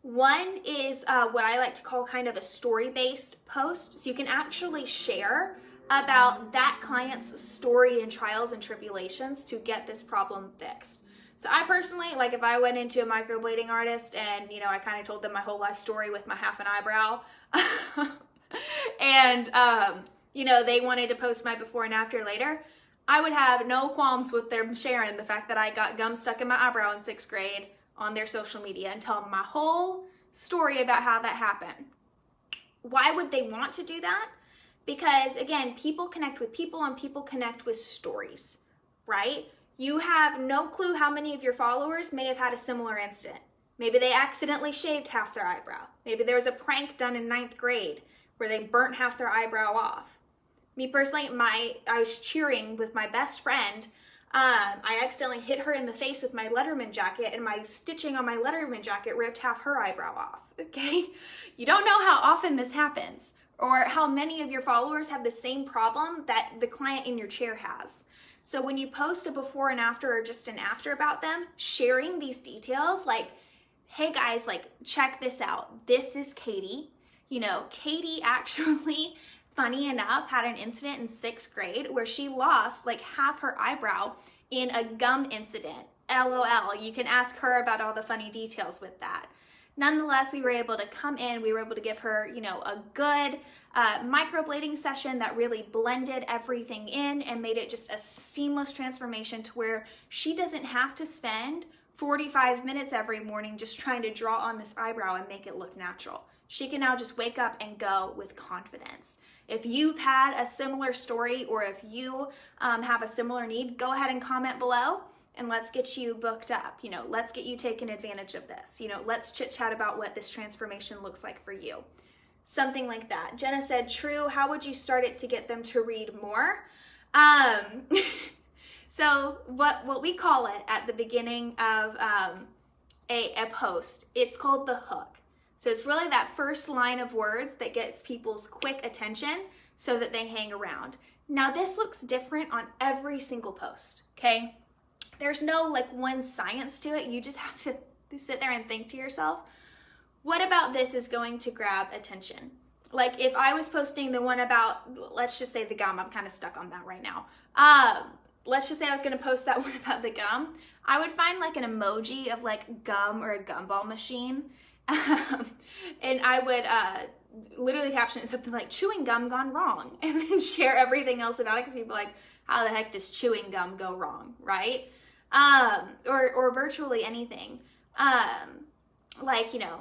One is what I like to call kind of a story-based post. So you can actually share about that client's story and trials and tribulations to get this problem fixed. So I personally, like if I went into a microblading artist and, I kind of told them my whole life story with my half an eyebrow, and, they wanted to post my before and after later, I would have no qualms with them sharing the fact that I got gum stuck in my eyebrow in 6th grade on their social media and tell them my whole story about how that happened. Why would they want to do that? Because again, people connect with people and people connect with stories, right? You have no clue how many of your followers may have had a similar incident. Maybe they accidentally shaved half their eyebrow. Maybe there was a prank done in 9th grade where they burnt half their eyebrow off. Me personally, I was cheering with my best friend. I accidentally hit her in the face with my Letterman jacket and my stitching on my Letterman jacket ripped half her eyebrow off, okay? You don't know how often this happens or how many of your followers have the same problem that the client in your chair has. So when you post a before and after or just an after about them, sharing these details like, hey guys, like check this out. This is Katie. Katie actually, funny enough, had an incident in 6th grade where she lost like half her eyebrow in a gum incident. LOL. You can ask her about all the funny details with that. Nonetheless, we were able to come in, we were able to give her, a good microblading session that really blended everything in and made it just a seamless transformation to where she doesn't have to spend 45 minutes every morning just trying to draw on this eyebrow and make it look natural. She can now just wake up and go with confidence. If you've had a similar story or if you have a similar need, go ahead and comment below and let's get you booked up. Let's get you taking advantage of this. Let's chit chat about what this transformation looks like for you. Something like that. Jenna said, true, how would you start it to get them to read more? So what we call it at the beginning of a post, it's called the hook. So it's really that first line of words that gets people's quick attention so that they hang around. Now this looks different on every single post, okay? There's no like one science to it. You just have to sit there and think to yourself, what about this is going to grab attention? Like if I was posting the one about, let's just say the gum, I'm kind of stuck on that right now. Let's just say I was gonna post that one about the gum. I would find like an emoji of like gum or a gumball machine. And I would literally caption it something like chewing gum gone wrong, and then share everything else about it because people are like, how the heck does chewing gum go wrong, right? Or virtually anything. Like, you know,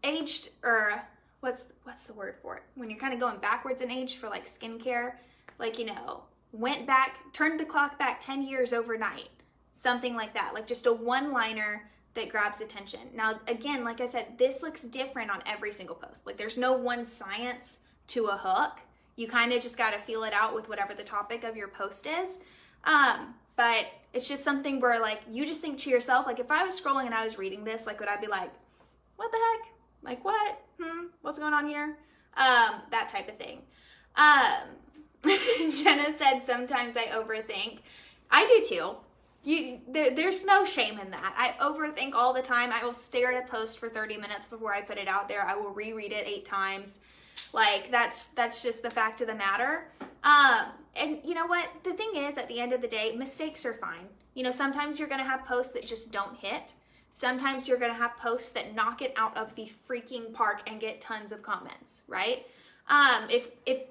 aged, or what's the word for it? When you're kind of going backwards in age for like skincare, like, you know, turned the clock back 10 years overnight, something like that, like just a one-liner that grabs attention. Now, again, like I said, this looks different on every single post. Like there's no one science to a hook. You kind of just got to feel it out with whatever the topic of your post is. But it's just something where like, you just think to yourself, like if I was scrolling and I was reading this, like would I be like, what the heck? Like what? What's going on here? That type of thing. Jenna said, sometimes I overthink. I do too. There's no shame in that. I overthink all the time. I will stare at a post for 30 minutes before I put it out there. I will reread it 8 times. Like that's just the fact of the matter. And you know what? The thing is, at the end of the day, mistakes are fine. You know, sometimes you're going to have posts that just don't hit. Sometimes you're going to have posts that knock it out of the freaking park and get tons of comments, right? If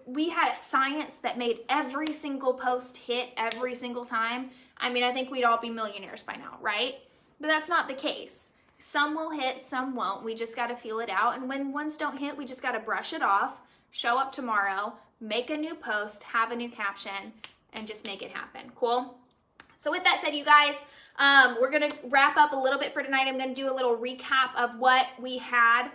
we had a science that made every single post hit every single time, I mean, I think we'd all be millionaires by now, right? But that's not the case. Some will hit, some won't. We just got to feel it out. And when ones don't hit, we just got to brush it off, show up tomorrow, make a new post, have a new caption, and just make it happen. Cool? So with that said, you guys, we're going to wrap up a little bit for tonight. I'm going to do a little recap of what we had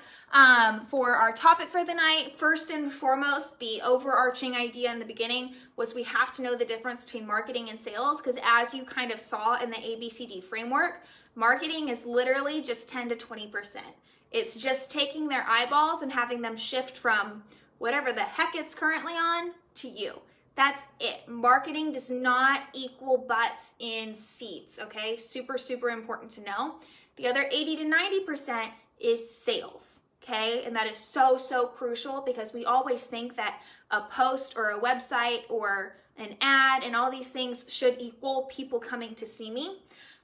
for our topic for the night. First and foremost, the overarching idea in the beginning was we have to know the difference between marketing and sales, because as you kind of saw in the ABCD framework, marketing is literally just 10 to 20%. It's just taking their eyeballs and having them shift from whatever the heck it's currently on to you. That's it. Marketing does not equal butts in seats, okay? Super, super important to know. The other 80 to 90% is sales, okay? And that is so, so crucial, because we always think that a post or a website or an ad and all these things should equal people coming to see me.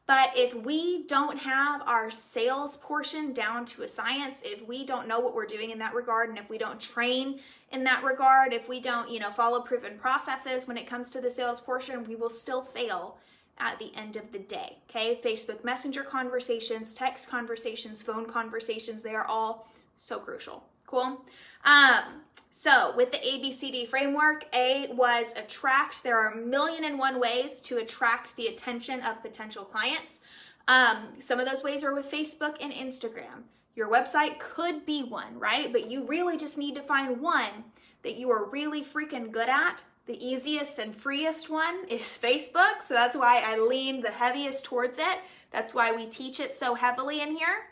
But if we don't have our sales portion down to a science, if we don't know what we're doing in that regard, and if we don't train in that regard, if we don't, follow proven processes when it comes to the sales portion, we will still fail at the end of the day, okay? Facebook Messenger conversations, text conversations, phone conversations, they are all so crucial. Cool? So with the ABCD framework, A was attract. There are 1,000,001 ways to attract the attention of potential clients. Some of those ways are with Facebook and Instagram. Your website could be one, right? But you really just need to find one that you are really freaking good at. The easiest and freest one is Facebook. So that's why I lean the heaviest towards it. That's why we teach it so heavily in here.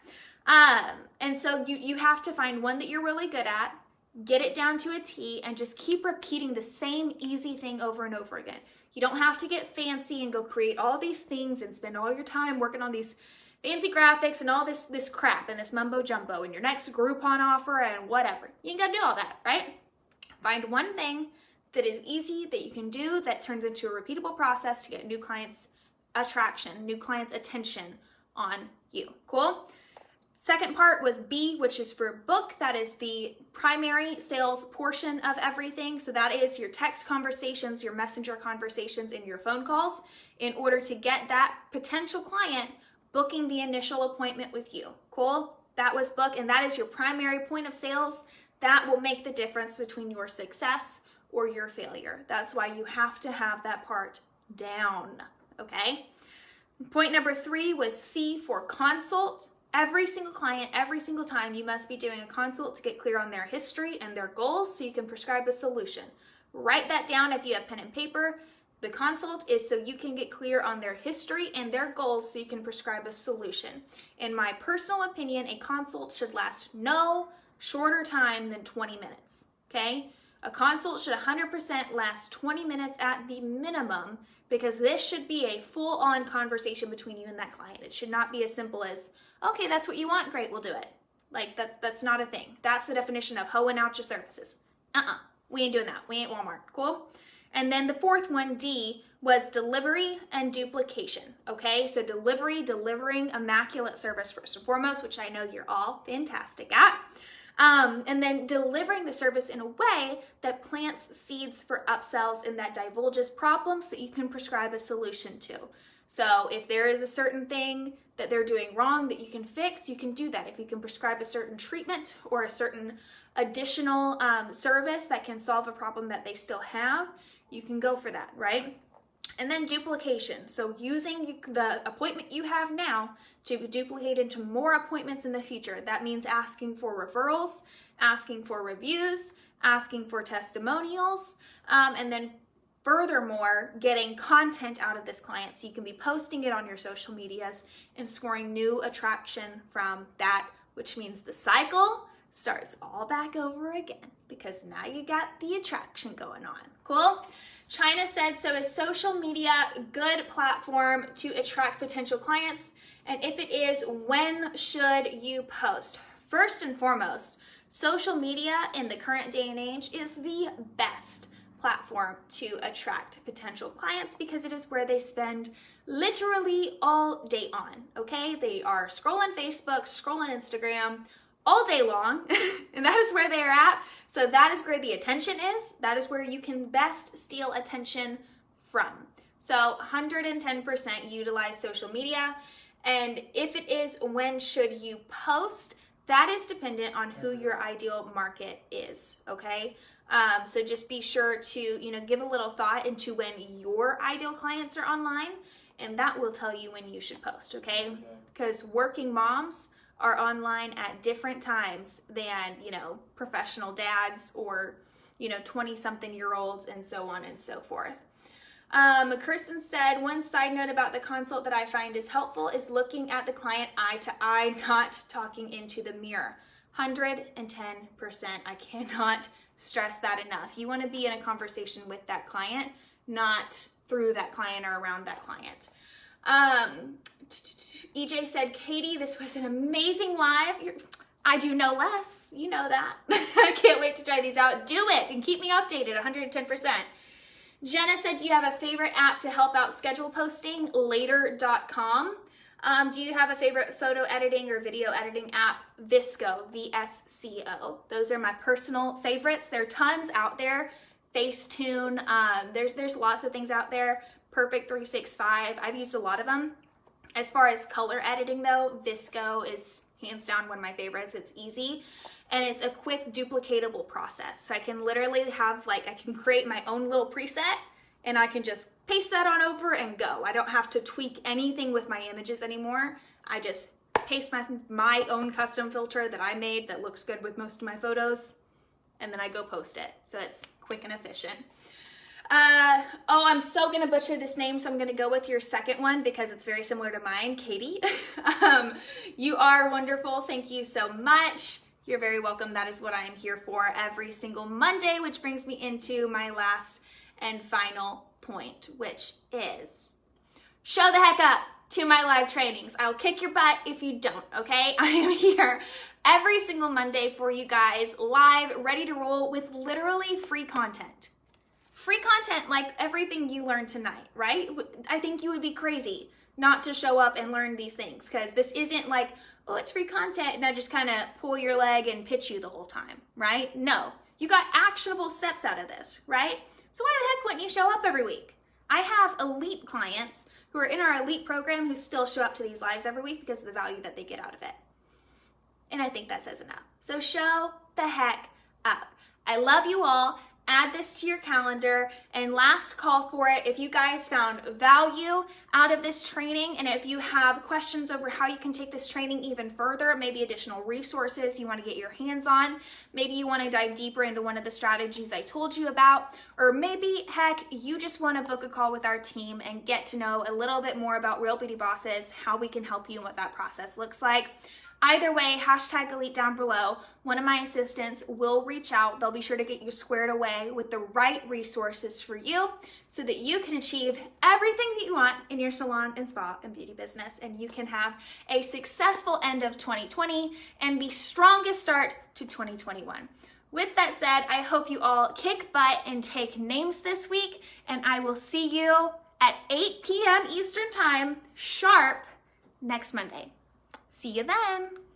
And so you have to find one that you're really good at, get it down to a T, and just keep repeating the same easy thing over and over again. You don't have to get fancy and go create all these things and spend all your time working on these fancy graphics and all this crap and this mumbo jumbo and your next Groupon offer and whatever. You ain't gotta do all that, right? Find one thing that is easy, that you can do, that turns into a repeatable process to get new clients attraction, new clients attention on you. Cool? Second part was B, which is for book. That is the primary sales portion of everything. So that is your text conversations, your messenger conversations, and your phone calls in order to get that potential client booking the initial appointment with you. Cool? That was book, and that is your primary point of sales. That will make the difference between your success or your failure. That's why you have to have that part down, okay? Point number 3 was C for consult. Every single client, every single time, you must be doing a consult to get clear on their history and their goals so you can prescribe a solution. Write that down if you have pen and paper. The consult is so you can get clear on their history and their goals so you can prescribe a solution. In my personal opinion, a consult should last no shorter time than 20 minutes, okay? A consult should 100% last 20 minutes at the minimum, because this should be a full-on conversation between you and that client. It should not be as simple as, okay, that's what you want, great, we'll do it. Like, that's not a thing. That's the definition of hoeing out your services. We ain't doing that. We ain't Walmart, cool? And then the fourth one, D, was delivery and duplication, okay? So delivering immaculate service first and foremost, which I know you're all fantastic at. And then delivering the service in a way that plants seeds for upsells and that divulges problems that you can prescribe a solution to. So if there is a certain thing that they're doing wrong that you can fix, you can do that. If you can prescribe a certain treatment or a certain additional service that can solve a problem that they still have, you can go for that, right? And then duplication. So using the appointment you have now to duplicate into more appointments in the future. That means asking for referrals, asking for reviews, asking for testimonials, and then furthermore, getting content out of this client so you can be posting it on your social medias and scoring new attraction from that, which means the cycle starts all back over again because now you got the attraction going on. Cool? China said, so is social media a good platform to attract potential clients? And if it is, when should you post? First and foremost, social media in the current day and age is the best platform to attract potential clients because it is where they spend literally all day on, okay? They are scrolling Facebook, scrolling Instagram all day long, and that is where they are at. So that is where the attention is. That is where you can best steal attention from. So 110% utilize social media. And if it is, when should you post? That is dependent on who your ideal market is, okay? So just be sure to, give a little thought into when your ideal clients are online, and that will tell you when you should post, okay? Because working moms are online at different times than, professional dads or, 20-something-year-olds and so on and so forth. Kirsten said, one side note about the consult that I find is helpful is looking at the client eye to eye, not talking into the mirror. 110%. I cannot stress that enough. You want to be in a conversation with that client, not through that client or around that client. EJ said, Katie, this was an amazing live. I do no less. You know that. I can't wait to try these out. Do it and keep me updated, 110%. Jenna said, do you have a favorite app to help out schedule posting? Later.com. Do you have a favorite photo editing or video editing app? Visco, VSCO. Those are my personal favorites. There are tons out there. Facetune, there's lots of things out there. Perfect 365, I've used a lot of them. As far as color editing though, Visco is hands down one of my favorites. It's easy and it's a quick duplicatable process. So I can literally have I can create my own little preset and I can just paste that on over and go. I don't have to tweak anything with my images anymore. I just paste my own custom filter that I made that looks good with most of my photos and then I go post it. So it's quick and efficient. I'm so gonna butcher this name, so I'm gonna go with your second one because it's very similar to mine, Katie. You are wonderful. Thank you so much. You're very welcome. That is what I am here for every single Monday, which brings me into my last and final point, which is show the heck up to my live trainings. I'll kick your butt if you don't, okay? I am here every single Monday for you guys, live, ready to roll with literally free content. Free content like everything you learned tonight, right? I think you would be crazy not to show up and learn these things because this isn't like, oh, it's free content and I just kind of pull your leg and pitch you the whole time, right? No, you got actionable steps out of this, right? So why the heck wouldn't you show up every week? I have elite clients who are in our elite program who still show up to these lives every week because of the value that they get out of it. And I think that says enough. So show the heck up. I love you all. add this to your calendar. And last call for it, if you guys found value out of this training, and if you have questions over how you can take this training even further, maybe additional resources you want to get your hands on, maybe you want to dive deeper into one of the strategies I told you about, or maybe, heck, you just want to book a call with our team and get to know a little bit more about Real Beauty Bosses, how we can help you and what that process looks like. Either way, hashtag elite down below. One of my assistants will reach out. They'll be sure to get you squared away with the right resources for you so that you can achieve everything that you want in your salon and spa and beauty business, and you can have a successful end of 2020 and the strongest start to 2021. With that said, I hope you all kick butt and take names this week, and I will see you at 8 p.m. Eastern Time sharp next Monday. See you then.